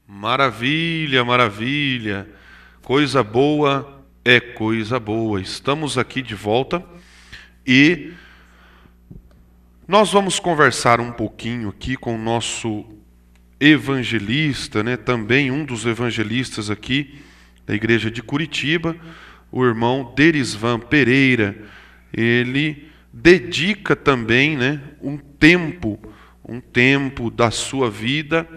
Maravilha, maravilha. Coisa boa é coisa boa. Estamos aqui de volta e nós vamos conversar um pouquinho aqui com o nosso evangelista, né? Também um dos evangelistas aqui da igreja de Curitiba, o irmão Derisvan Pereira. Ele dedica também, né, um tempo da sua vida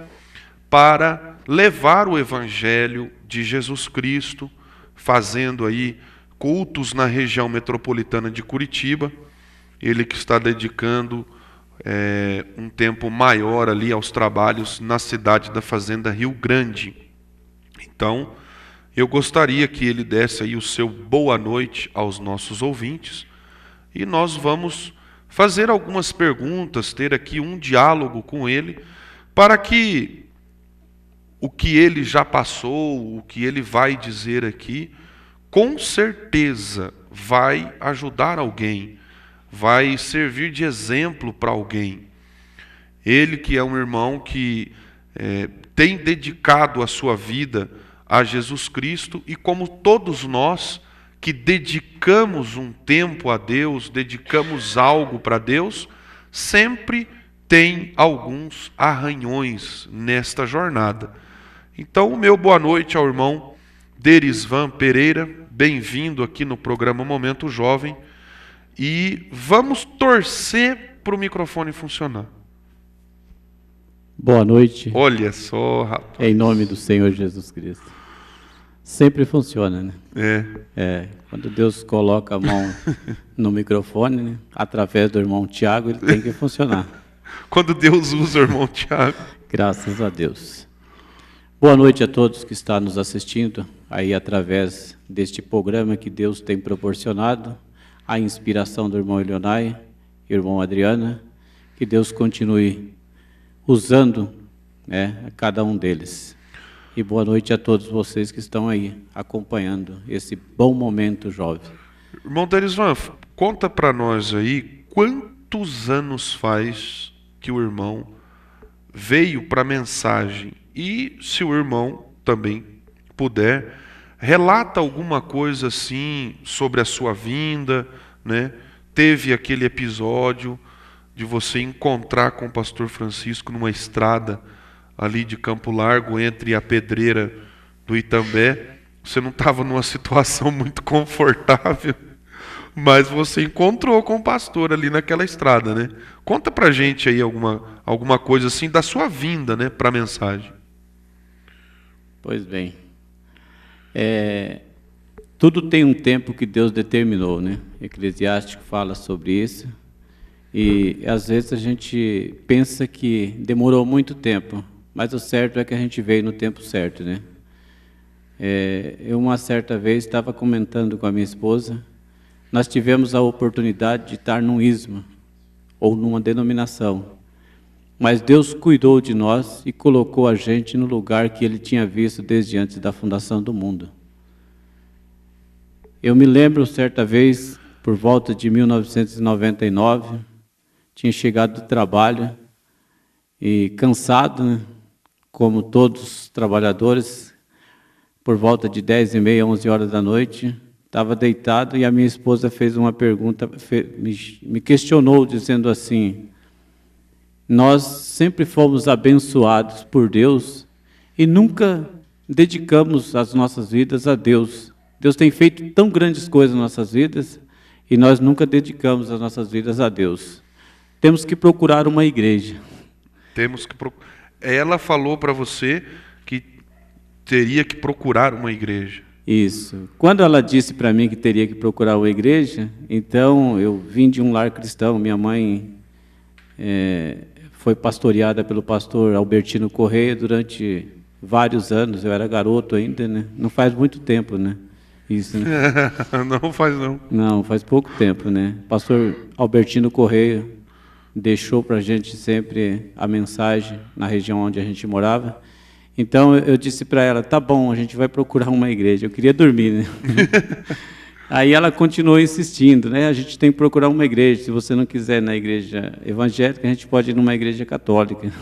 para levar o evangelho de Jesus Cristo, fazendo aí cultos na região metropolitana de Curitiba. Ele que está dedicando um tempo maior ali aos trabalhos na cidade da Fazenda Rio Grande. Então, eu gostaria que ele desse aí o seu boa noite aos nossos ouvintes e nós vamos fazer algumas perguntas, ter aqui um diálogo com ele, para que o que ele já passou, o que ele vai dizer aqui, com certeza vai ajudar alguém, vai servir de exemplo para alguém. Ele que é um irmão que tem dedicado a sua vida a Jesus Cristo, e como todos nós que dedicamos um tempo a Deus, dedicamos algo para Deus, sempre tem alguns arranhões nesta jornada. Então, o meu boa noite ao irmão Derisvan Pereira, bem-vindo aqui no programa Momento Jovem, e vamos torcer para o microfone funcionar. Boa noite. Olha só, rapaz. Em nome do Senhor Jesus Cristo. Sempre funciona, né? Quando Deus coloca a mão no microfone, né, através do irmão Tiago, ele tem que funcionar. Quando Deus usa o irmão Tiago. Graças a Deus. Boa noite a todos que estão nos assistindo aí através deste programa que Deus tem proporcionado, a inspiração do irmão Elionai e irmão Adriana, que Deus continue usando, né, a cada um deles. E boa noite a todos vocês que estão aí acompanhando esse bom momento jovem. Irmão Derisvan, conta para nós aí quantos anos faz que o irmão veio para a mensagem. E se o irmão também puder, relata alguma coisa assim sobre a sua vinda, né? Teve aquele episódio de você encontrar com o pastor Francisco numa estrada ali de Campo Largo, entre a Pedreira do Itambé. Você não estava numa situação muito confortável, mas você encontrou com o pastor ali naquela estrada, né? Conta pra gente aí alguma coisa assim da sua vinda, né, para a mensagem. Pois bem, tudo tem um tempo que Deus determinou, né? Eclesiástico fala sobre isso, e às vezes a gente pensa que demorou muito tempo, mas o certo é que a gente veio no tempo certo, né? Eu uma certa vez estava comentando com a minha esposa, nós tivemos a oportunidade de estar num isma, ou numa denominação, mas Deus cuidou de nós e colocou a gente no lugar que Ele tinha visto desde antes da fundação do mundo. Eu me lembro, certa vez, por volta de 1999, tinha chegado do trabalho e cansado, né, como todos os trabalhadores, por volta de 10h30, 11 horas da noite, estava deitado e a minha esposa fez uma pergunta, me questionou dizendo assim: nós sempre fomos abençoados por Deus e nunca dedicamos as nossas vidas a Deus. Deus tem feito tão grandes coisas nas nossas vidas e nós nunca dedicamos as nossas vidas a Deus. Temos que procurar uma igreja. Ela falou para você que teria que procurar uma igreja. Isso. Quando ela disse para mim que teria que procurar uma igreja, então eu vim de um lar cristão. Minha mãe foi pastoreada pelo pastor Albertino Correia durante vários anos. Eu era garoto ainda, né? Não faz muito tempo, né? Isso, né? Não faz não. Não, faz pouco tempo, né? Pastor Albertino Correia deixou para a gente sempre a mensagem na região onde a gente morava. Então eu disse para ela, tá bom, a gente vai procurar uma igreja. Eu queria dormir, né? Aí ela continuou insistindo, né? A gente tem que procurar uma igreja. Se você não quiser ir na igreja evangélica, a gente pode ir numa igreja católica.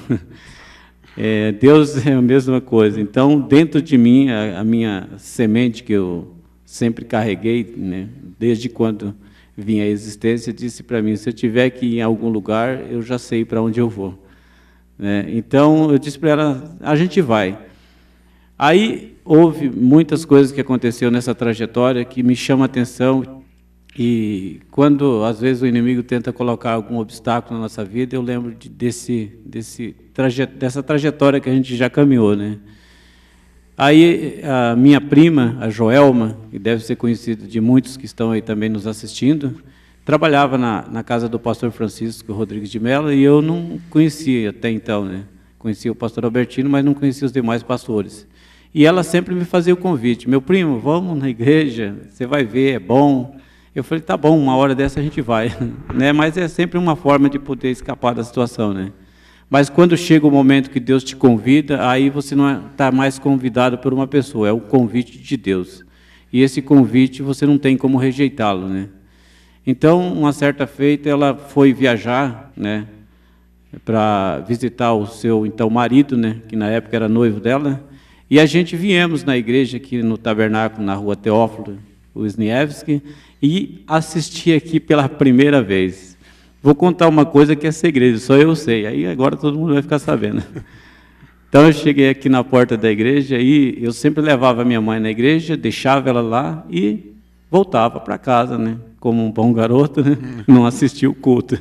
Deus é a mesma coisa. Então, dentro de mim, a minha semente que eu sempre carreguei, né? Desde quando vim à existência, disse para mim, se eu tiver que ir em algum lugar, eu já sei para onde eu vou. Então, eu disse para ela, a gente vai. Aí, houve muitas coisas que aconteceram nessa trajetória que me chamam a atenção, e quando, às vezes, o inimigo tenta colocar algum obstáculo na nossa vida, eu lembro dessa trajetória que a gente já caminhou, né? Aí, a minha prima, a Joelma, que deve ser conhecida de muitos que estão aí também nos assistindo, trabalhava na casa do pastor Francisco Rodrigues de Mello, e eu não conhecia até então, né? Conhecia o pastor Albertino, mas não conhecia os demais pastores. E ela sempre me fazia o convite, meu primo, vamos na igreja, você vai ver, é bom. Eu falei, tá bom, uma hora dessa a gente vai. Né? Mas é sempre uma forma de poder escapar da situação, né? Mas quando chega o momento que Deus te convida, aí você não está mais convidado por uma pessoa, é o convite de Deus. E esse convite você não tem como rejeitá-lo, né? Então, uma certa feita, ela foi viajar, né, para visitar o seu então marido, né, que na época era noivo dela, e a gente viemos na igreja aqui no tabernáculo, na rua Teófilo Wisniewski, e assisti aqui pela primeira vez. Vou contar uma coisa que é segredo, só eu sei, aí agora todo mundo vai ficar sabendo. Então eu cheguei aqui na porta da igreja e eu sempre levava a minha mãe na igreja, deixava ela lá e voltava para casa, né? Como um bom garoto, né? Não assistia o culto.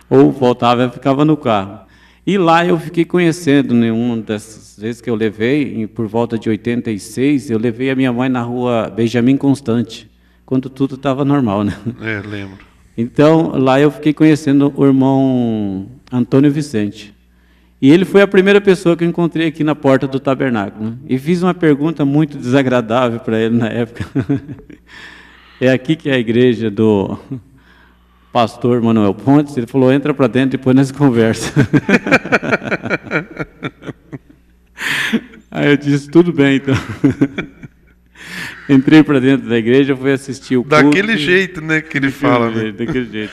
Ou voltava e ficava no carro. E lá eu fiquei conhecendo, né? Uma dessas vezes que eu levei, por volta de 86, eu levei a minha mãe na rua Benjamin Constante, quando tudo estava normal, né? Lembro. Então, lá eu fiquei conhecendo o irmão Antônio Vicente. E ele foi a primeira pessoa que eu encontrei aqui na porta do tabernáculo. Né? E fiz uma pergunta muito desagradável para ele na época. É aqui que é a igreja do pastor Manuel Pontes? Ele falou, entra para dentro e depois nós conversa. Aí eu disse, tudo bem, então. Entrei para dentro da igreja, fui assistir o culto. Daquele jeito, né, que ele fala. Daquele jeito.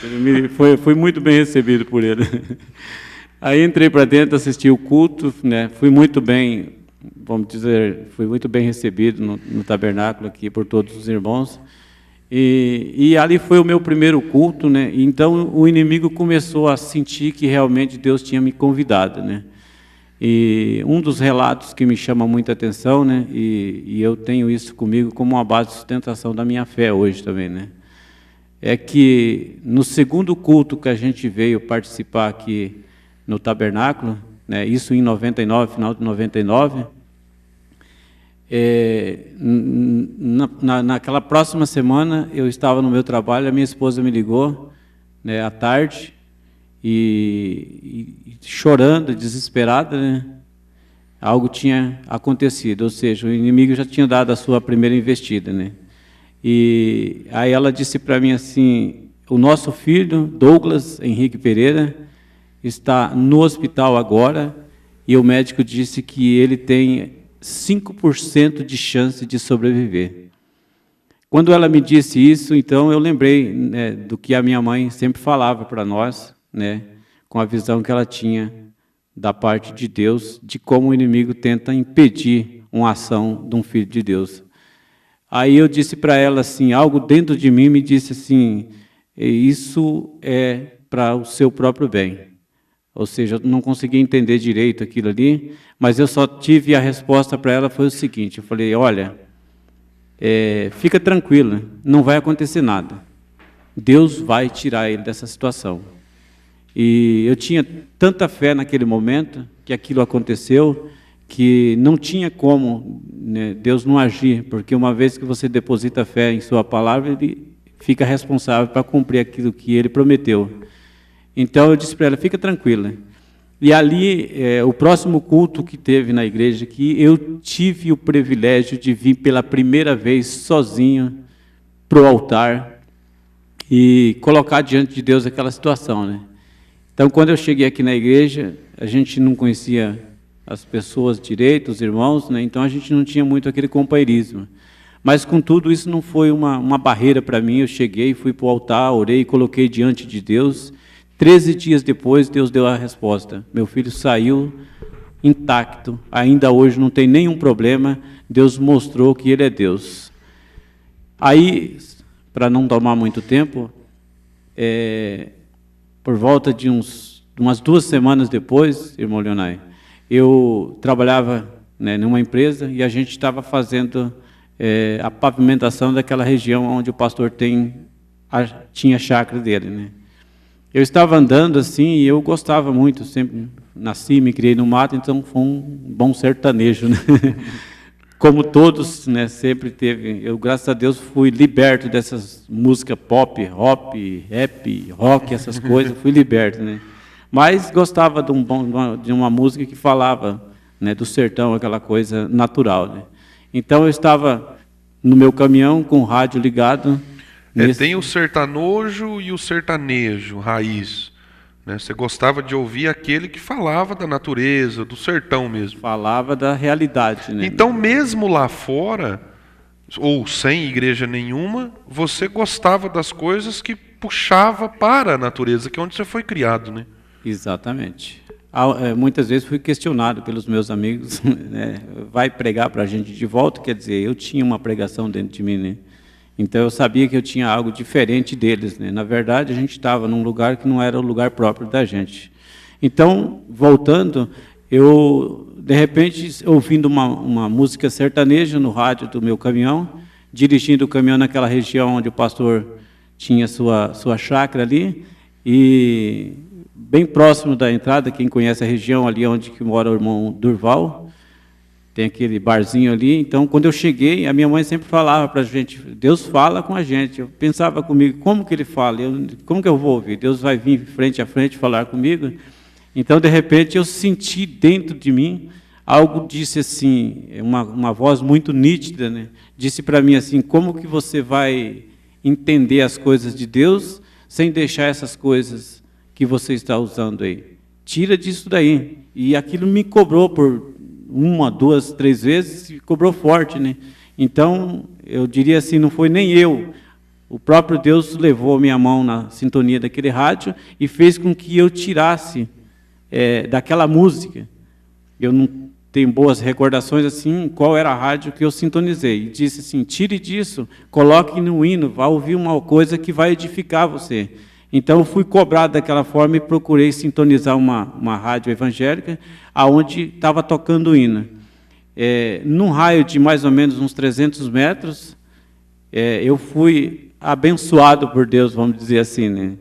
Fui muito bem recebido por ele. Aí entrei para dentro, assisti o culto, né, fui muito bem, vamos dizer, fui muito bem recebido no tabernáculo aqui por todos os irmãos. E ali foi o meu primeiro culto, né? Então o inimigo começou a sentir que realmente Deus tinha me convidado, né? E um dos relatos que me chama muita atenção, né? E eu tenho isso comigo como uma base de sustentação da minha fé hoje também, né? É que no segundo culto que a gente veio participar aqui no tabernáculo, né? Isso em 99, final de 99. Naquela próxima semana eu estava no meu trabalho, a minha esposa me ligou, né, à tarde e chorando, desesperada, né, algo tinha acontecido, ou seja, o inimigo já tinha dado a sua primeira investida, né, e aí ela disse para mim assim, o nosso filho Douglas Henrique Pereira está no hospital agora e o médico disse que ele tem 5% de chance de sobreviver. Quando ela me disse isso, então eu lembrei, né, do que a minha mãe sempre falava para nós, né, com a visão que ela tinha da parte de Deus, de como o inimigo tenta impedir uma ação de um filho de Deus. Aí eu disse para ela assim, algo dentro de mim me disse assim, isso é para o seu próprio bem. Ou seja, eu não consegui entender direito aquilo ali, mas eu só tive a resposta para ela, foi o seguinte, eu falei, olha, fica tranquila, não vai acontecer nada. Deus vai tirar ele dessa situação. E eu tinha tanta fé naquele momento, que aquilo aconteceu, que não tinha como, né, Deus não agir, porque uma vez que você deposita fé em sua palavra, ele fica responsável para cumprir aquilo que ele prometeu. Então eu disse para ela, fica tranquila. E ali, o próximo culto que teve na igreja aqui, eu tive o privilégio de vir pela primeira vez sozinho para o altar e colocar diante de Deus aquela situação, né? Então, quando eu cheguei aqui na igreja, a gente não conhecia as pessoas direito, os irmãos, né? Então a gente não tinha muito aquele companheirismo. Mas, contudo, isso não foi uma barreira para mim. Eu cheguei, fui para o altar, orei, coloquei diante de Deus. 13 dias depois, Deus deu a resposta. Meu filho saiu intacto, ainda hoje não tem nenhum problema. Deus mostrou que Ele é Deus. Aí, para não tomar muito tempo, por volta de umas 2 semanas depois, irmão Leonai, eu trabalhava, né, numa empresa e a gente estava fazendo a pavimentação daquela região onde o pastor tinha a chácara dele, né? Eu estava andando assim e eu gostava muito, sempre nasci, me criei no mato, então foi um bom sertanejo, né? Como todos, né, sempre teve. Eu, graças a Deus, fui liberto dessas músicas pop, rap, rock, essas coisas, fui liberto, né? Mas gostava de uma música que falava, né, do sertão, aquela coisa natural, né? Então eu estava no meu caminhão com o rádio ligado. Tem o sertanojo e o sertanejo, raiz, né? Você gostava de ouvir aquele que falava da natureza, do sertão mesmo. Falava da realidade, né? Então, mesmo lá fora, ou sem igreja nenhuma, você gostava das coisas que puxava para a natureza, que é onde você foi criado, né? Exatamente. Muitas vezes fui questionado pelos meus amigos, né? Vai pregar para a gente de volta? Quer dizer, eu tinha uma pregação dentro de mim, né? Então eu sabia que eu tinha algo diferente deles, né? Na verdade, a gente estava num lugar que não era o lugar próprio da gente. Então, voltando, eu, de repente, ouvindo uma música sertaneja no rádio do meu caminhão, dirigindo o caminhão naquela região onde o pastor tinha sua chácara ali, e bem próximo da entrada, quem conhece a região ali onde que mora o irmão Durval, tem aquele barzinho ali. Então, quando eu cheguei, a minha mãe sempre falava para a gente, Deus fala com a gente. Eu pensava comigo, como que Ele fala? Como que eu vou ouvir? Deus vai vir frente a frente falar comigo? Então, de repente, eu senti dentro de mim, algo disse assim, uma voz muito nítida, né? Disse para mim assim, como que você vai entender as coisas de Deus sem deixar essas coisas que você está usando aí? Tira disso daí. E aquilo me cobrou por 1, 2, 3 vezes, e cobrou forte, né? Então, eu diria assim, não foi nem eu. O próprio Deus levou a minha mão na sintonia daquele rádio e fez com que eu tirasse daquela música. Eu não tenho boas recordações assim, qual era a rádio que eu sintonizei. E disse assim, tire disso, coloque no hino, vá ouvir uma coisa que vai edificar você. Então, eu fui cobrado daquela forma e procurei sintonizar uma rádio evangélica, aonde estava tocando o hino. Num raio de mais ou menos uns 300 metros, eu fui abençoado por Deus, vamos dizer assim, né?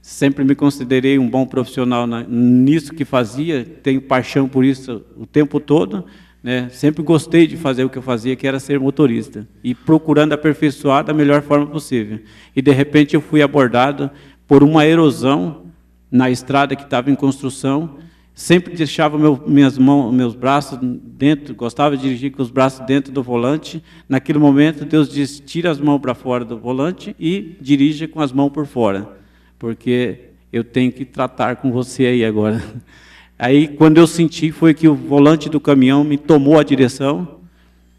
Sempre me considerei um bom profissional nisso que fazia, tenho paixão por isso o tempo todo, né? Sempre gostei de fazer o que eu fazia, que era ser motorista, e procurando aperfeiçoar da melhor forma possível. E, de repente, eu fui abordado por uma erosão na estrada que estava em construção. Sempre deixava meus braços dentro, gostava de dirigir com os braços dentro do volante. Naquele momento, Deus disse, tira as mãos para fora do volante e dirija com as mãos por fora, porque eu tenho que tratar com você aí agora. Aí, quando eu senti, foi que o volante do caminhão me tomou a direção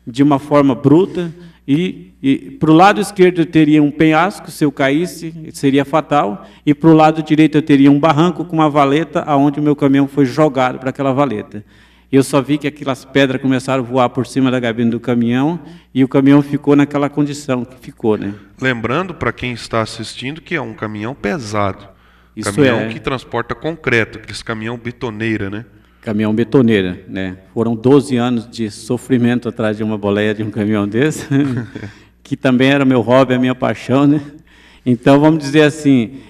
de uma forma bruta, e para o lado esquerdo eu teria um penhasco, se eu caísse, seria fatal, e para o lado direito eu teria um barranco com uma valeta, aonde o meu caminhão foi jogado para aquela valeta. Eu só vi que aquelas pedras começaram a voar por cima da gabine do caminhão, e o caminhão ficou naquela condição que ficou, né? Lembrando, para quem está assistindo, que é um caminhão pesado. Isso caminhão que transporta concreto, aqueles caminhão betoneira, né? Caminhão betoneira, né? Foram 12 anos de sofrimento atrás de uma boleia de um caminhão desse, que também era meu hobby, a minha paixão, né? Então, vamos dizer assim,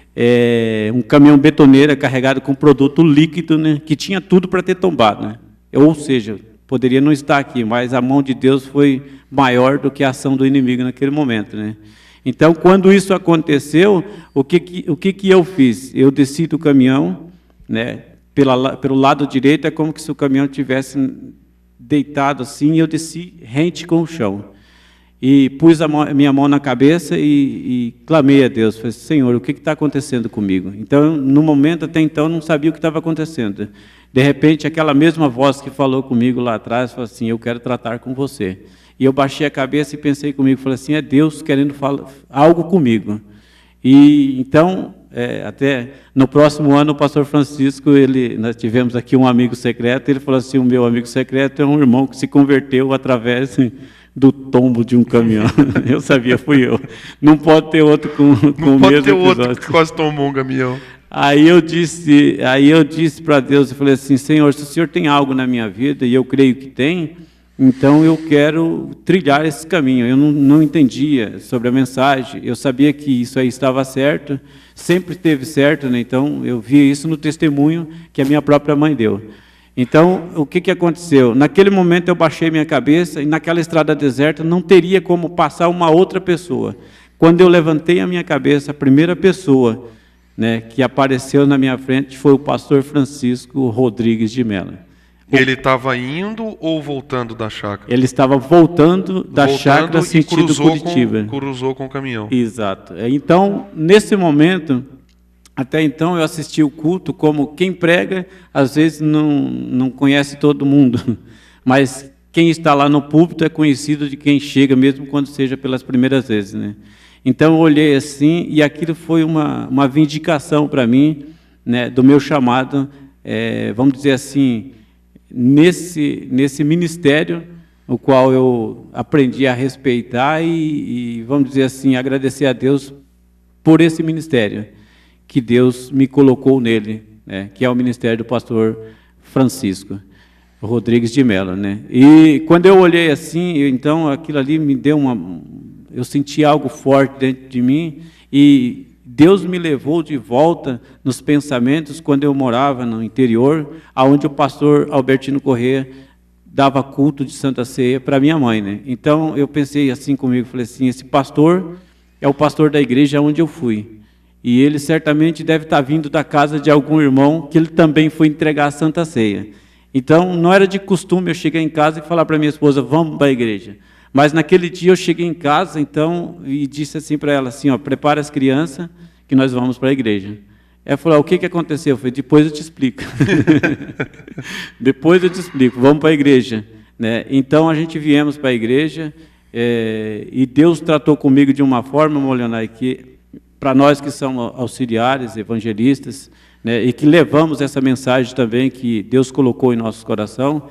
um caminhão betoneira carregado com produto líquido, né? Que tinha tudo para ter tombado, né? Ou seja, poderia não estar aqui, mas a mão de Deus foi maior do que a ação do inimigo naquele momento, né? Então, quando isso aconteceu, o que eu fiz? Eu desci do caminhão, né? Pelo lado direito, é como se o caminhão tivesse deitado assim, e eu desci rente com o chão. e pus a minha mão na cabeça e clamei a Deus. Falei, Senhor, o que está acontecendo comigo? Então, no momento, até então, eu não sabia o que estava acontecendo. De repente, aquela mesma voz que falou comigo lá atrás, falou assim, eu quero tratar com você. E eu baixei a cabeça e pensei comigo, falei assim, é Deus querendo falar algo comigo. E então, até no próximo ano, o pastor Francisco, nós tivemos aqui um amigo secreto, ele falou assim, o meu amigo secreto é um irmão que se converteu através do tombo de um caminhão. Eu sabia, fui eu. Não pode ter outro com o mesmo episódio. Não pode ter outro que quase tombou um caminhão. Aí eu disse para Deus, eu falei assim, Senhor, se o Senhor tem algo na minha vida, e eu creio que tem, então eu quero trilhar esse caminho. Eu não entendia sobre a mensagem, eu sabia que isso aí estava certo, sempre esteve certo, né? Então eu via isso no testemunho que a minha própria mãe deu. Então, o que aconteceu? Naquele momento eu baixei minha cabeça e naquela estrada deserta não teria como passar uma outra pessoa. Quando eu levantei a minha cabeça, a primeira pessoa, né, que apareceu na minha frente foi o pastor Francisco Rodrigues de Mello. Ele estava indo ou voltando da chácara? Ele estava voltando da chácara sentido Curitiba. Cruzou com o caminhão. Exato. Então, nesse momento, até então eu assisti o culto como quem prega, às vezes não conhece todo mundo, mas quem está lá no púlpito é conhecido de quem chega, mesmo quando seja pelas primeiras vezes, né? Então eu olhei assim e aquilo foi uma vindicação para mim, né, do meu chamado, vamos dizer assim, nesse ministério, o qual eu aprendi a respeitar e vamos dizer assim, agradecer a Deus por esse ministério que Deus me colocou nele, né, que é o ministério do pastor Francisco Rodrigues de Mello, né? E quando eu olhei assim, então aquilo ali me deu eu senti algo forte dentro de mim e Deus me levou de volta nos pensamentos quando eu morava no interior, aonde o pastor Albertino Corrêa dava culto de Santa Ceia para minha mãe, né? Então eu pensei assim comigo, falei assim, esse pastor é o pastor da igreja onde eu fui. E ele certamente deve estar vindo da casa de algum irmão que ele também foi entregar a Santa Ceia. Então não era de costume eu chegar em casa e falar para minha esposa, vamos para a igreja. Mas naquele dia eu cheguei em casa, então, e disse assim para ela, assim, ó, prepara as crianças que nós vamos para a igreja. Ela falou, o que aconteceu? Eu falei, depois eu te explico. Depois eu te explico, vamos para a igreja. Né? Então, a gente viemos para a igreja, e Deus tratou comigo de uma forma, Molionai, que para nós que somos auxiliares, evangelistas, né, e que levamos essa mensagem também que Deus colocou em nosso coração,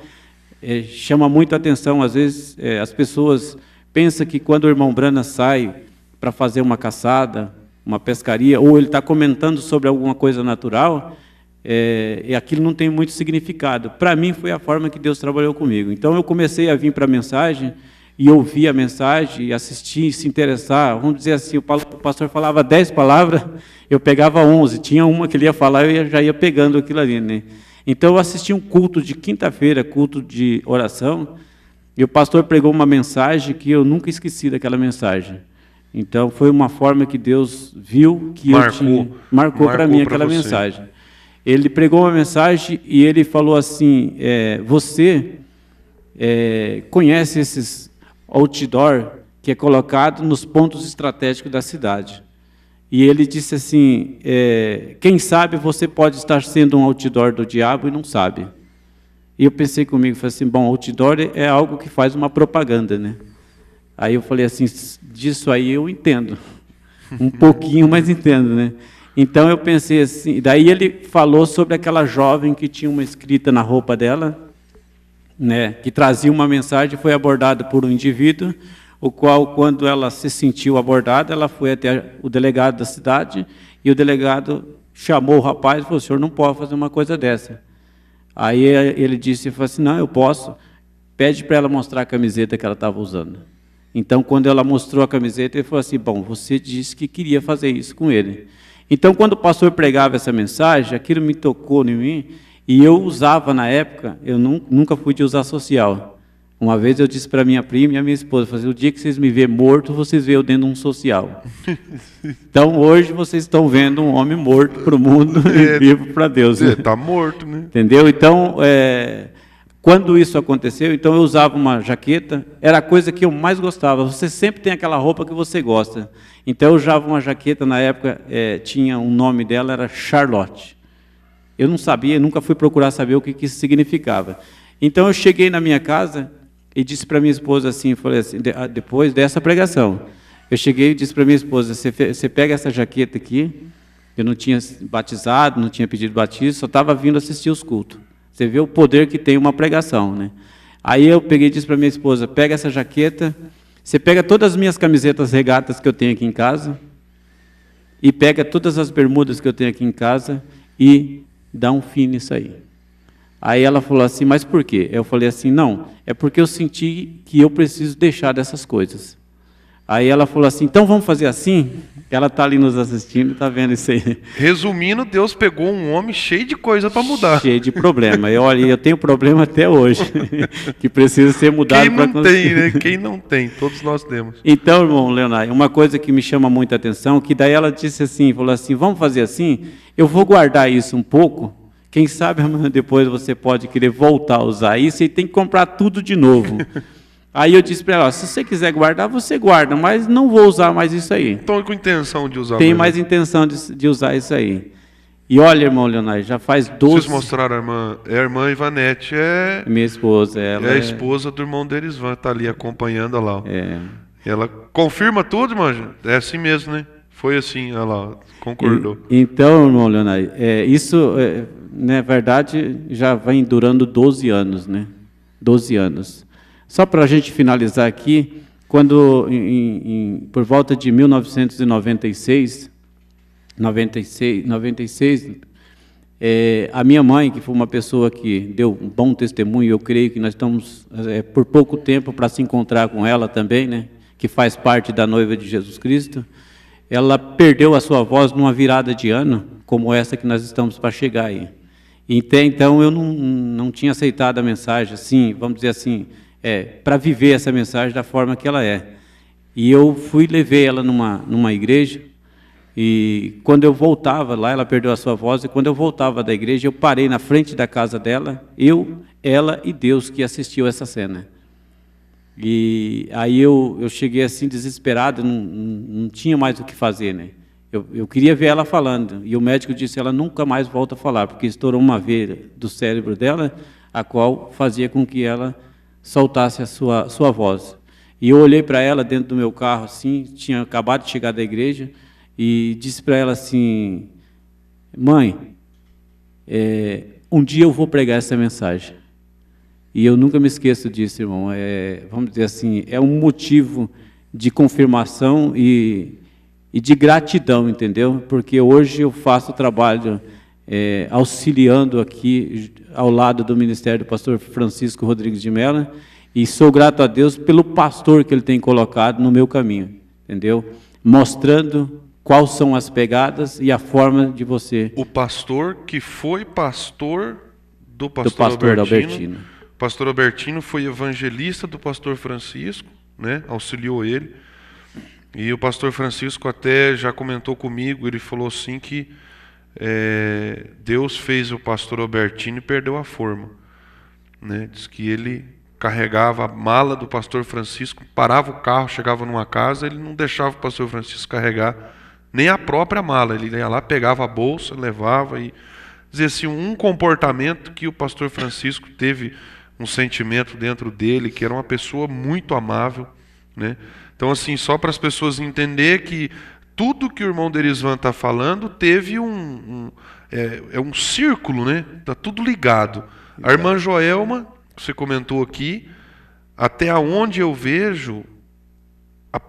chama muito a atenção, às vezes as pessoas pensam que quando o irmão Brana sai para fazer uma caçada, uma pescaria, ou ele está comentando sobre alguma coisa natural, aquilo não tem muito significado. Para mim foi a forma que Deus trabalhou comigo. Então eu comecei a vir para a mensagem, e ouvir a mensagem, e assistir, se interessar. Vamos dizer assim, o pastor falava 10 palavras, eu pegava 11, tinha uma que ele ia falar, eu já ia pegando aquilo ali, né? Então, eu assisti um culto de quinta-feira, culto de oração, e o pastor pregou uma mensagem que eu nunca esqueci daquela mensagem. Então, foi uma forma que Deus viu que marcou para mim aquela mensagem. Ele pregou uma mensagem e ele falou assim, você conhece esses outdoor que é colocado nos pontos estratégicos da cidade. E ele disse assim, quem sabe você pode estar sendo um outdoor do diabo e não sabe. E eu pensei comigo, falei assim, bom, outdoor é algo que faz uma propaganda, né? Aí eu falei assim, disso aí eu entendo, um pouquinho, mas entendo, né? Então eu pensei assim, daí ele falou sobre aquela jovem que tinha uma escrita na roupa dela, né, que trazia uma mensagem, foi abordada por um indivíduo, o qual, quando ela se sentiu abordada, ela foi até o delegado da cidade, e o delegado chamou o rapaz e falou, o senhor não pode fazer uma coisa dessa. Aí ele disse, falou assim, não, eu posso, pede para ela mostrar a camiseta que ela estava usando. Então, quando ela mostrou a camiseta, ele falou assim, bom, você disse que queria fazer isso com ele. Então, quando o pastor pregava essa mensagem, aquilo me tocou em mim, e eu usava na época, eu nunca fui de usar social. Uma vez eu disse para minha prima e a minha esposa, o dia que vocês me verem morto, vocês veem eu dentro de um social. Então, hoje, vocês estão vendo um homem morto para o mundo e vivo para Deus. Né? Está morto, né? Entendeu? Então, Quando isso aconteceu, então eu usava uma jaqueta, era a coisa que eu mais gostava. Você sempre tem aquela roupa que você gosta. Então eu usava uma jaqueta, na época tinha um nome dela, era Charlotte. Eu não sabia, nunca fui procurar saber o que isso significava. Então eu cheguei na minha casa e disse para minha esposa assim, falei assim, depois dessa pregação, eu cheguei e disse para minha esposa, você pega essa jaqueta aqui, eu não tinha batizado, não tinha pedido batismo, só estava vindo assistir os cultos. Você vê o poder que tem uma pregação, né? Aí eu peguei e disse para minha esposa, pega essa jaqueta, você pega todas as minhas camisetas regatas que eu tenho aqui em casa, e pega todas as bermudas que eu tenho aqui em casa, e dá um fim nisso aí. Aí ela falou assim, mas por quê? Eu falei assim, não, é porque eu senti que eu preciso deixar dessas coisas. Aí ela falou assim, então vamos fazer assim? Ela está ali nos assistindo, está vendo isso aí. Resumindo, Deus pegou um homem cheio de coisa para mudar. Cheio de problema. Eu tenho problema até hoje, que precisa ser mudado para conseguir. Quem não tem, né? Quem não tem, todos nós temos. Então, irmão Leonardo, uma coisa que me chama muita atenção, que daí ela disse assim, falou assim, vamos fazer assim? Eu vou guardar isso um pouco, quem sabe amanhã depois você pode querer voltar a usar isso e tem que comprar tudo de novo. Aí eu disse para ela, se você quiser guardar, você guarda, mas não vou usar mais isso aí. Estou com intenção de usar. Tem mais intenção de usar isso aí. E olha, irmão Leonardo, já faz 12... Vocês mostraram a irmã? A irmã Ivanete minha esposa, ela é a esposa do irmão Derisvan, está ali acompanhando, olha lá. É. Ela confirma tudo, irmão. É assim mesmo, né? Foi assim, olha lá, concordou. Então, irmão Leonardo, isso, na verdade, já vem durando 12 anos, né? 12 anos. Só para a gente finalizar aqui, quando, por volta de 1996, a minha mãe, que foi uma pessoa que deu um bom testemunho, eu creio que nós estamos por pouco tempo para se encontrar com ela também, né? Que faz parte da noiva de Jesus Cristo, ela perdeu a sua voz numa virada de ano, como essa que nós estamos para chegar aí. Então eu não tinha aceitado a mensagem, assim, vamos dizer assim, para viver essa mensagem da forma que ela é. E eu levei ela numa igreja, e quando eu voltava lá, ela perdeu a sua voz, e quando eu voltava da igreja, eu parei na frente da casa dela, ela e Deus que assistiu essa cena. E aí eu cheguei assim desesperado, não tinha mais o que fazer, né? Eu queria ver ela falando, e o médico disse, ela nunca mais volta a falar, porque estourou uma veia do cérebro dela, a qual fazia com que ela soltasse a sua voz. E eu olhei para ela dentro do meu carro, assim, tinha acabado de chegar da igreja, e disse para ela assim, mãe, um dia eu vou pregar essa mensagem. E eu nunca me esqueço disso, irmão. Vamos dizer assim, é um motivo de confirmação e de gratidão, entendeu? Porque hoje eu faço trabalho auxiliando aqui ao lado do ministério do pastor Francisco Rodrigues de Mello, e sou grato a Deus pelo pastor que ele tem colocado no meu caminho, entendeu? Mostrando quais são as pegadas e a forma de você... O pastor que foi pastor do pastor Albertino. O pastor Albertino foi evangelista do pastor Francisco, né? Auxiliou ele. E o pastor Francisco até já comentou comigo, ele falou assim que Deus fez o pastor Albertino e perdeu a forma, né? Diz que ele carregava a mala do pastor Francisco, parava o carro, chegava numa casa, ele não deixava o pastor Francisco carregar nem a própria mala, ele ia lá, pegava a bolsa, levava, e dizia assim, um comportamento que o pastor Francisco teve um sentimento dentro dele, que era uma pessoa muito amável, né? Então, assim, só para as pessoas entenderem que tudo que o irmão Derisvan está falando teve um círculo, né? Está tudo ligado. A irmã Joelma, você comentou aqui, até onde eu vejo, a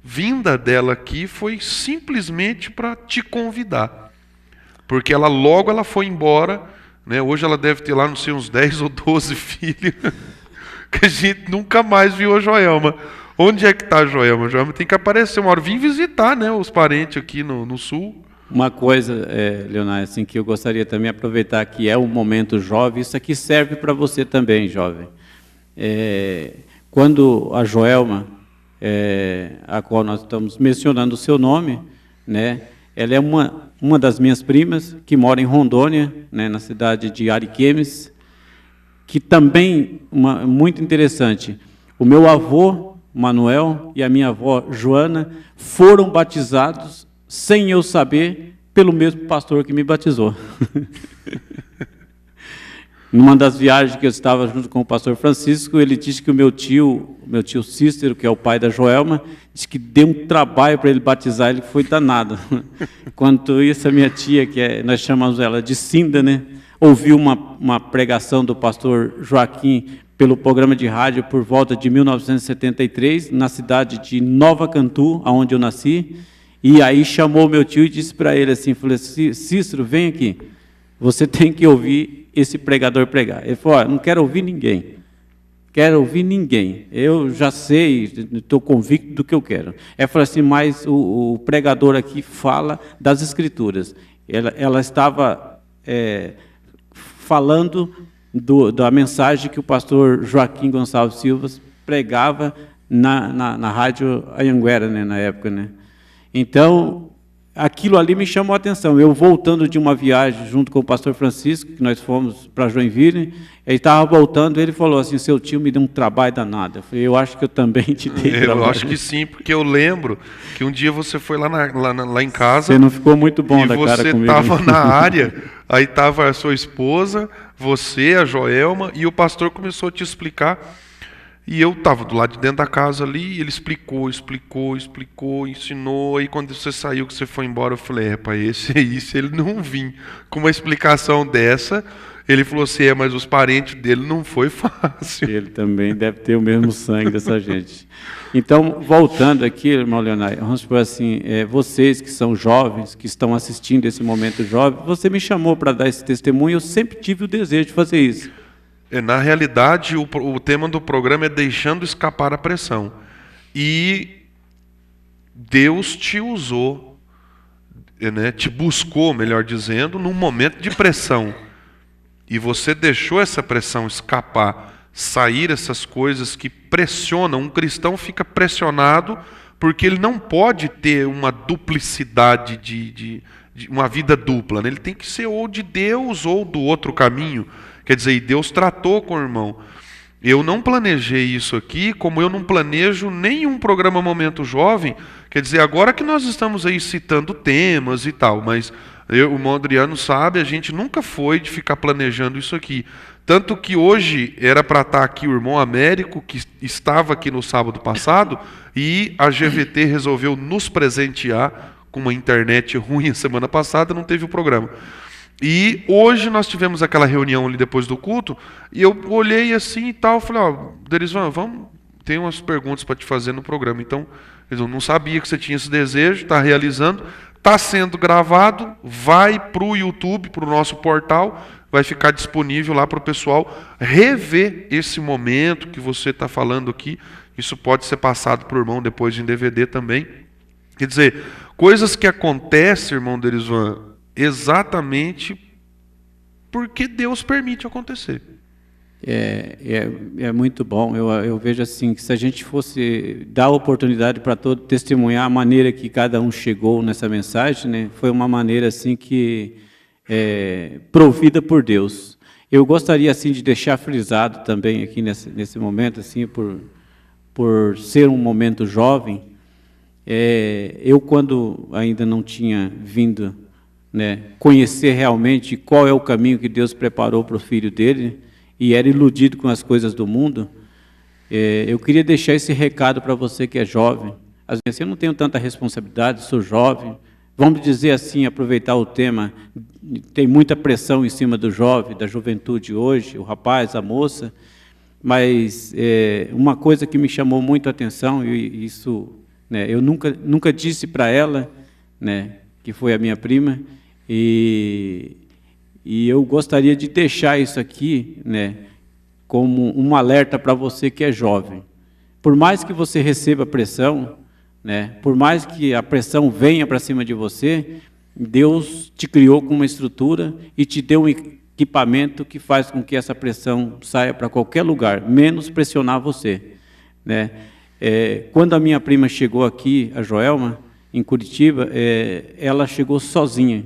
vinda dela aqui foi simplesmente para te convidar. Porque logo ela foi embora, né? Hoje ela deve ter lá, não sei, uns 10 ou 12 filhos, que a gente nunca mais viu a Joelma. Onde é que está a Joelma? A Joelma tem que aparecer uma hora. Vim visitar, né, os parentes aqui no sul. Uma coisa, Leonardo, assim, que eu gostaria também de aproveitar, que é um momento jovem, isso aqui serve para você também, jovem. Quando a Joelma, a qual nós estamos mencionando o seu nome, né, ela é uma das minhas primas, que mora em Rondônia, né, na cidade de Ariquemes, que também, muito interessante, o meu avô, Manuel, e a minha avó, Joana, foram batizados, sem eu saber, pelo mesmo pastor que me batizou. Numa das viagens que eu estava junto com o pastor Francisco, ele disse que o meu tio Cícero, que é o pai da Joelma, disse que deu um trabalho para ele batizar, ele foi danado. Enquanto isso, a minha tia, nós chamamos ela de Cinda, né, ouviu uma pregação do pastor Joaquim pelo programa de rádio por volta de 1973, na cidade de Nova Cantu, onde eu nasci, e aí chamou meu tio e disse para ele assim, falou assim, Cícero, vem aqui, você tem que ouvir esse pregador pregar. Ele falou, não quero ouvir ninguém, eu já sei, estou convicto do que eu quero. Ele falou assim, mas o pregador aqui fala das Escrituras. Ela estava falando da mensagem que o pastor Joaquim Gonçalves Silva pregava na rádio Anhanguera, né, na época, né? Então, aquilo ali me chamou a atenção. Eu voltando de uma viagem junto com o pastor Francisco, que nós fomos para Joinville, ele estava voltando, ele falou assim, seu tio me deu um trabalho danado. Eu falei, eu acho que eu também te dei trabalho. Eu acho que sim, porque eu lembro que um dia você foi lá em casa. Você não ficou muito bom da cara comigo. E você estava na área, aí estava a sua esposa, você, a Joelma, e o pastor começou a te explicar. E eu estava do lado de dentro da casa ali, ele explicou, ensinou, e quando você saiu, que você foi embora, eu falei, esse aí, se ele não vir com uma explicação dessa, ele falou assim, mas os parentes dele não foi fácil. Ele também deve ter o mesmo sangue dessa gente. Então, voltando aqui, irmão Leonardo, vamos supor assim, vocês que são jovens, que estão assistindo esse momento jovem, você me chamou para dar esse testemunho, eu sempre tive o desejo de fazer isso. Na realidade, o tema do programa é deixando escapar a pressão. E Deus te usou, né, te buscou, melhor dizendo, num momento de pressão. E você deixou essa pressão escapar, sair essas coisas que pressionam. Um cristão fica pressionado porque ele não pode ter uma duplicidade, de uma vida dupla, né? Ele tem que ser ou de Deus ou do outro caminho. Quer dizer, e Deus tratou com o irmão. Eu não planejei isso aqui, como eu não planejo nenhum programa Momento Jovem. Quer dizer, agora que nós estamos aí citando temas e tal, mas o irmão Adriano sabe, a gente nunca foi de ficar planejando isso aqui. Tanto que hoje era para estar aqui o irmão Américo, que estava aqui no sábado passado, e a GVT resolveu nos presentear com uma internet ruim a semana passada, não teve o programa. E hoje nós tivemos aquela reunião ali depois do culto, e eu olhei assim e tal, falei, Derisvan, vamos, tem umas perguntas para te fazer no programa. Então, eu não sabia que você tinha esse desejo, está realizando, está sendo gravado, vai para o YouTube, para o nosso portal, vai ficar disponível lá para o pessoal rever esse momento que você está falando aqui. Isso pode ser passado para o irmão depois em DVD também. Quer dizer, coisas que acontecem, irmão Derisvan, exatamente porque Deus permite acontecer. É muito bom. Eu vejo assim, que se a gente fosse dar a oportunidade para todo testemunhar a maneira que cada um chegou nessa mensagem, né, foi uma maneira assim que provida por Deus. Eu gostaria assim de deixar frisado também aqui nesse momento, assim, por ser um momento jovem, eu quando ainda não tinha vindo, né, conhecer realmente qual é o caminho que Deus preparou para o filho dele, e era iludido com as coisas do mundo, eu queria deixar esse recado para você que é jovem. Às vezes eu não tenho tanta responsabilidade, sou jovem, vamos dizer assim, aproveitar o tema, tem muita pressão em cima do jovem, da juventude hoje, o rapaz, a moça, mas uma coisa que me chamou muito a atenção, e isso, né, eu nunca disse para ela, né, que foi a minha prima, e eu gostaria de deixar isso aqui, né, como um alerta para você que é jovem. Por mais que você receba pressão, né, por mais que a pressão venha para cima de você, Deus te criou com uma estrutura e te deu um equipamento que faz com que essa pressão saia para qualquer lugar, menos pressionar você, né? Quando a minha prima chegou aqui, a Joelma, em Curitiba, ela chegou sozinha.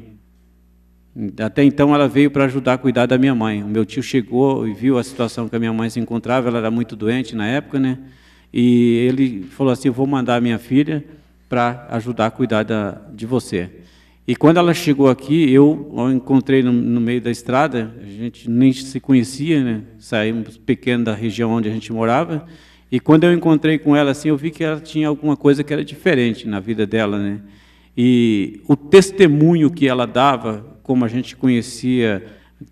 Até então ela veio para ajudar a cuidar da minha mãe. O meu tio chegou e viu a situação que a minha mãe se encontrava, ela era muito doente na época, né? E ele falou assim, eu vou mandar a minha filha para ajudar a cuidar de você. E quando ela chegou aqui, eu encontrei no meio da estrada, a gente nem se conhecia, né? Saímos pequeno da região onde a gente morava, e quando eu encontrei com ela, assim, eu vi que ela tinha alguma coisa que era diferente na vida dela, né? E o testemunho que ela dava, como a gente conhecia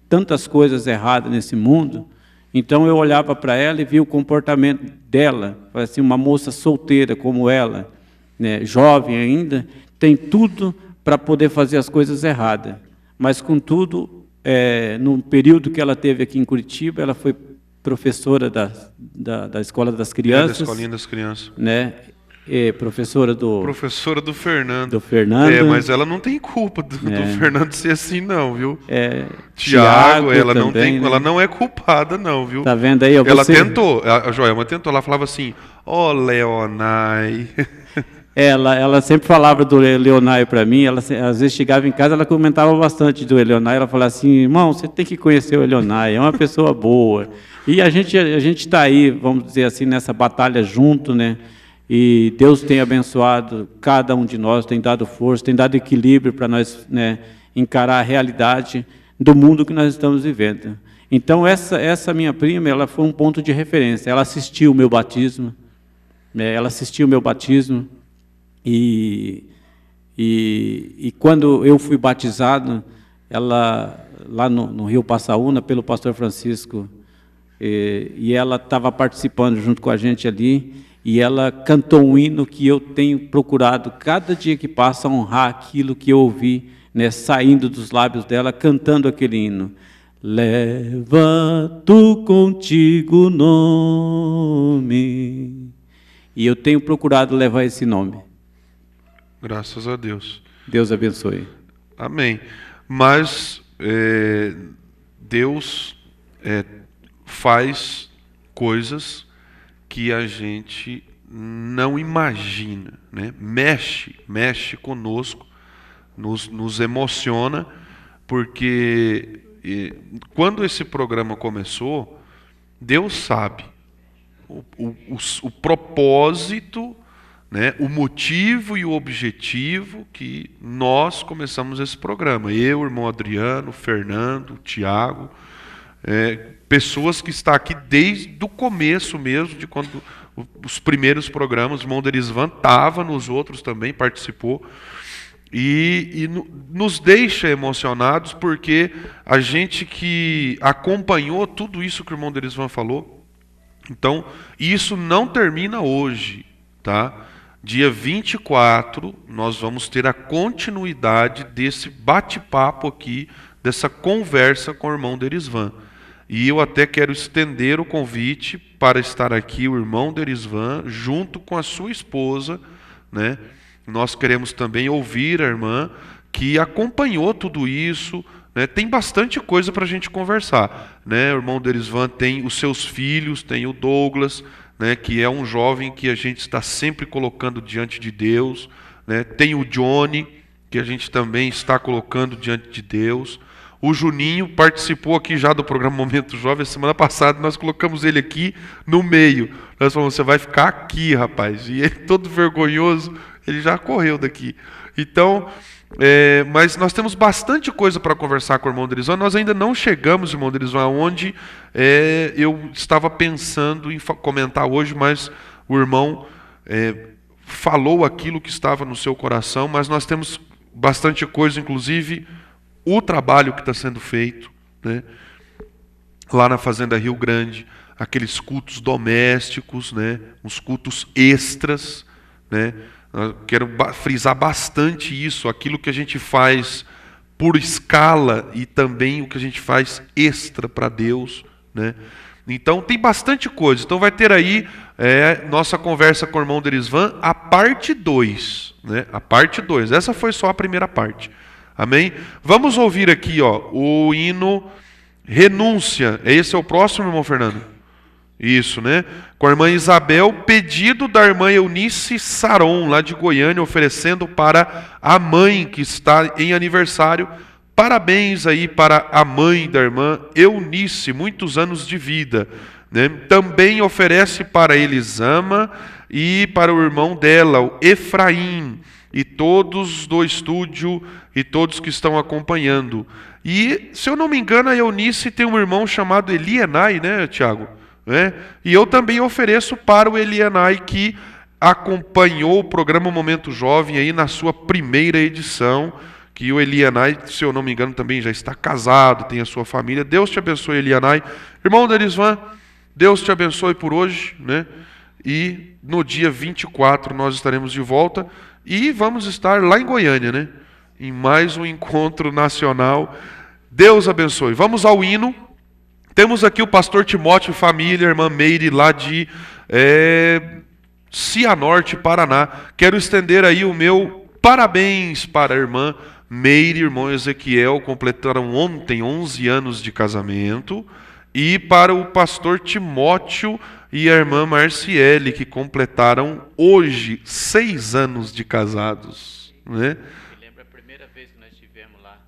tantas coisas erradas nesse mundo, então eu olhava para ela e via o comportamento dela, assim, uma moça solteira como ela, né, jovem ainda, tem tudo para poder fazer as coisas erradas. Mas, contudo, no período que ela teve aqui em Curitiba, ela foi professora da Escola das Crianças. Da Escolinha das Crianças. Né? Professora do Fernando. Do Fernando. Mas ela não tem culpa do Fernando ser assim, não, viu? Tiago, ela também, não tem, né? Ela não é culpada, não, viu? Tá vendo aí? Ela tentou, a Joelma tentou, ela falava assim, Leonai. Ela sempre falava do Leonai para mim, ela às vezes chegava em casa, ela comentava bastante do Leonai, ela falava assim, irmão, você tem que conhecer o Leonai, é uma pessoa boa. E a gente está aí, vamos dizer assim, nessa batalha junto, né? E Deus tem abençoado cada um de nós, tem dado força, tem dado equilíbrio para nós, né, encarar a realidade do mundo que nós estamos vivendo. Então, essa minha prima, ela foi um ponto de referência, ela assistiu o meu batismo, né, e quando eu fui batizado, ela, lá no Rio Passaúna, pelo pastor Francisco, e ela estava participando junto com a gente ali, e ela cantou um hino que eu tenho procurado, cada dia que passa, honrar aquilo que eu ouvi, né, saindo dos lábios dela, cantando aquele hino. Leva tu contigo o nome. E eu tenho procurado levar esse nome. Graças a Deus. Deus abençoe. Amém. Mas Deus faz coisas que a gente não imagina, né? Mexe conosco, nos emociona, porque quando esse programa começou, Deus sabe o propósito, né? O motivo e o objetivo que nós começamos esse programa. Eu, o irmão Adriano, o Fernando, o Tiago, pessoas que estão aqui desde o começo mesmo, de quando os primeiros programas, o irmão Derisvan estava nos outros também, participou, e nos deixa emocionados, porque a gente que acompanhou tudo isso que o irmão Derisvan falou, então, isso não termina hoje, tá? Dia 24, nós vamos ter a continuidade desse bate-papo aqui, dessa conversa com o irmão Derisvan. E eu até quero estender o convite para estar aqui o irmão Derisvan, junto com a sua esposa, né? Nós queremos também ouvir a irmã que acompanhou tudo isso, né? Tem bastante coisa para a gente conversar, né? O irmão Derisvan tem os seus filhos, tem o Douglas, né, que é um jovem que a gente está sempre colocando diante de Deus, né? Tem o Johnny, que a gente também está colocando diante de Deus. O Juninho participou aqui já do programa Momento Jovem. Semana passada nós colocamos ele aqui no meio. Nós falamos, você vai ficar aqui, rapaz. E ele, todo vergonhoso, ele já correu daqui. Então, mas nós temos bastante coisa para conversar com o irmão Derisvan. Nós ainda não chegamos, irmão Derisvan, onde eu estava pensando em comentar hoje, mas o irmão falou aquilo que estava no seu coração, mas nós temos bastante coisa, inclusive o trabalho que está sendo feito, né, lá na Fazenda Rio Grande, aqueles cultos domésticos, né, uns cultos extras, né. Eu quero frisar bastante isso, aquilo que a gente faz por escala e também o que a gente faz extra para Deus, né? Então tem bastante coisa. Então vai ter aí nossa conversa com o irmão Derisvan, a parte 2, né? A parte 2. Essa foi só a primeira parte. Amém? Vamos ouvir aqui, o hino Renúncia. Esse é o próximo, irmão Fernando? Isso, né? Com a irmã Isabel, pedido da irmã Eunice Saron, lá de Goiânia, oferecendo para a mãe que está em aniversário, Parabéns aí para a mãe da irmã Eunice, muitos anos de vida, né? Também oferece para Elisama e para o irmão dela, o Efraim, e todos do estúdio e todos que estão acompanhando. E, se eu não me engano, a Eunice tem um irmão chamado Elienai, né, Tiago? E eu também ofereço para o Elienai, que acompanhou o programa Momento Jovem aí na sua primeira edição, que o Elienai, se eu não me engano, também já está casado, tem a sua família. Deus te abençoe, Elienai. Irmão Derisvan, Deus te abençoe por hoje, né? E no dia 24 nós estaremos de volta e vamos estar lá em Goiânia, né? Em mais um encontro nacional. Deus abençoe. Vamos ao hino. Temos aqui o pastor Timóteo, família, irmã Meire, lá de Cianorte, Paraná. Quero estender aí o meu parabéns para a irmã Meire e irmão Ezequiel, completaram ontem 11 anos de casamento. E para o pastor Timóteo e a irmã Marciele, que completaram hoje 6 anos de casados, né? Me lembra a primeira vez que nós estivemos lá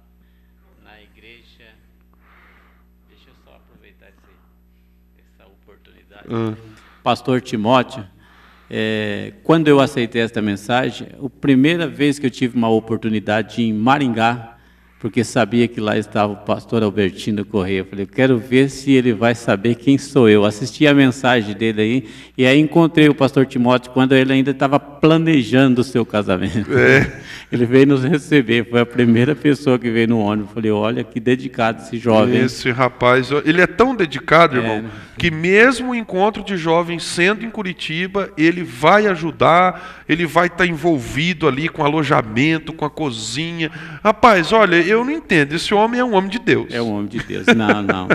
na igreja. Deixa eu só aproveitar essa oportunidade. Pastor Timóteo, quando eu aceitei esta mensagem, a primeira vez que eu tive uma oportunidade de ir em Maringá, porque sabia que lá estava o pastor Albertino Correia. Eu falei, eu quero ver se ele vai saber quem sou eu. Assisti a mensagem dele aí, e aí encontrei o pastor Timóteo quando ele ainda estava planejando o seu casamento. Ele veio nos receber, foi a primeira pessoa que veio no ônibus. Eu falei, olha que dedicado esse jovem. Esse rapaz, ele é tão dedicado, irmão, que mesmo o encontro de jovens sendo em Curitiba, ele vai ajudar, ele vai estar envolvido ali com alojamento, com a cozinha. Rapaz, olha, eu não entendo, esse homem é um homem de Deus. É um homem de Deus. Não.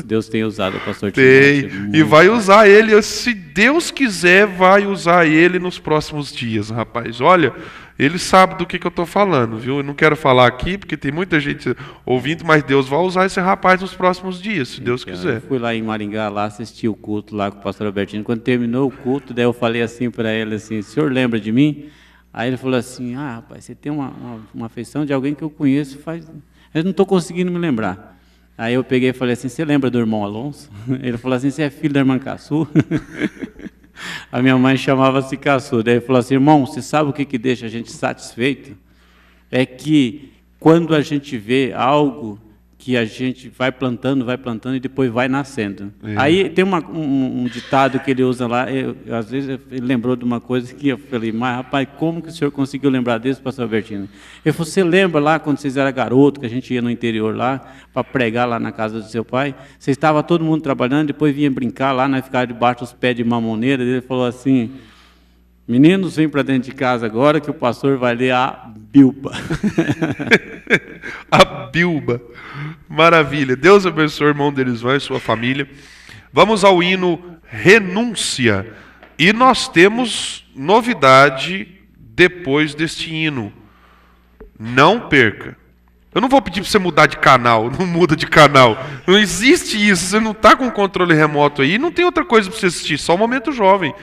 Deus tem usado o pastor Timóteo. Tem, e vai usar ele, se Deus quiser, vai usar ele nos próximos dias, rapaz. Olha, ele sabe do que eu estou falando, viu? Eu não quero falar aqui, porque tem muita gente ouvindo, mas Deus vai usar esse rapaz nos próximos dias, se Deus quiser. Eu fui lá em Maringá, lá assisti o culto lá com o pastor Albertino. Quando terminou o culto, daí eu falei assim para ele, assim, o senhor lembra de mim? Aí ele falou assim, rapaz, você tem uma afeição de alguém que eu conheço faz... Eu não estou conseguindo me lembrar. Aí eu peguei e falei assim, você lembra do irmão Alonso? Ele falou assim, você é filho da irmã Caçu? A minha mãe chamava-se Caçu. Daí ele falou assim, irmão, você sabe o que deixa a gente satisfeito? É que quando a gente vê algo que a gente vai plantando e depois vai nascendo. Aí tem um ditado que ele usa lá, às vezes ele lembrou de uma coisa que eu falei, mas rapaz, como que o senhor conseguiu lembrar disso, pastor Albertino? Ele falou, você lembra lá quando vocês eram garoto, que a gente ia no interior lá, para pregar lá na casa do seu pai? Você estava todo mundo trabalhando, depois vinha brincar lá, nós ficávamos debaixo dos pés de mamoneira, ele falou assim, meninos, vem para dentro de casa agora que o pastor vai ler a Bilba. A Bilba. Maravilha. Deus abençoe o irmão Derisvan e sua família. Vamos ao hino Renúncia. E nós temos novidade depois deste hino. Não perca. Eu não vou pedir para você mudar de canal. Não muda de canal. Não existe isso. Você não está com o controle remoto aí. Não tem outra coisa para você assistir. Só o Momento Jovem.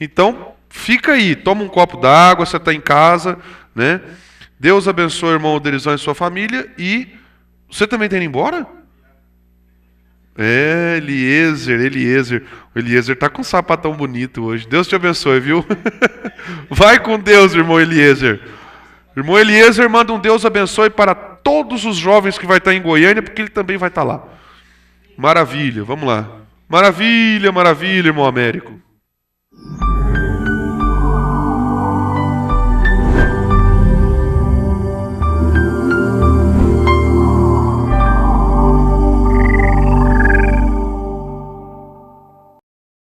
Então, fica aí. Toma um copo d'água. Você está em casa, né? Deus abençoe o irmão Derisvan e sua família. E você também está indo embora? Eliezer. O Eliezer está com um sapatão bonito hoje. Deus te abençoe, viu? Vai com Deus, irmão Eliezer. Irmão Eliezer, manda um Deus abençoe para todos os jovens que vai estar em Goiânia, porque ele também vai estar lá. Maravilha, vamos lá. Maravilha, irmão Américo.